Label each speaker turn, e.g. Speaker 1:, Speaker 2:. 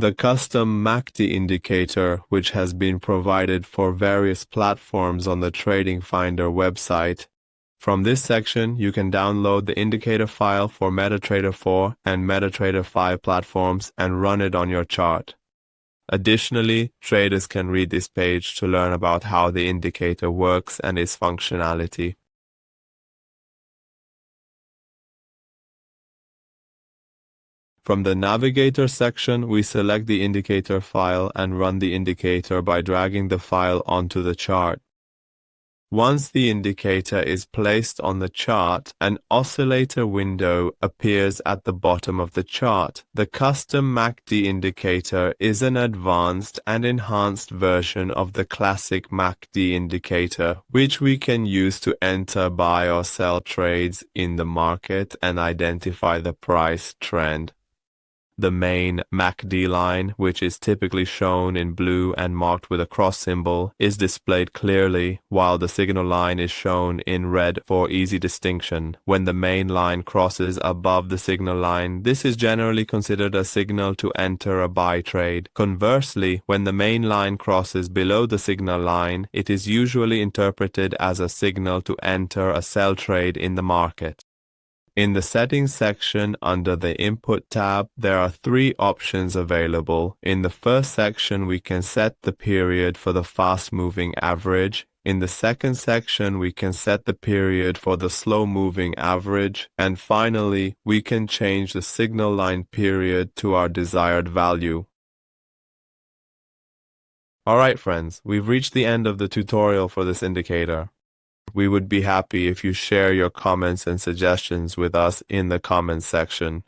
Speaker 1: the custom MACD indicator, which has been provided for various platforms on the TradingFinder website. From this section, you can download the indicator file for MetaTrader 4 and MetaTrader 5 platforms and run it on your chart. Additionally, traders can read this page to learn about how the indicator works and its functionality. From the Navigator section, we select the indicator file and run the indicator by dragging the file onto the chart. Once the indicator is placed on the chart, an oscillator window appears at the bottom of the chart. The custom MACD indicator is an advanced and enhanced version of the classic MACD indicator, which we can use to enter buy or sell trades in the market and identify the price trend. The main MACD line, which is typically shown in blue and marked with a cross symbol, is displayed clearly, while the signal line is shown in red for easy distinction. When the main line crosses above the signal line, this is generally considered a signal to enter a buy trade. Conversely, when the main line crosses below the signal line, it is usually interpreted as a signal to enter a sell trade in the market. In the Settings section under the Input tab, there are three options available. In the first section, we can set the period for the fast-moving average. In the second section, we can set the period for the slow-moving average. And finally, we can change the signal line period to our desired value. Alright friends, we've reached the end of the tutorial for this indicator. We would be happy if you share your comments and suggestions with us in the comments section.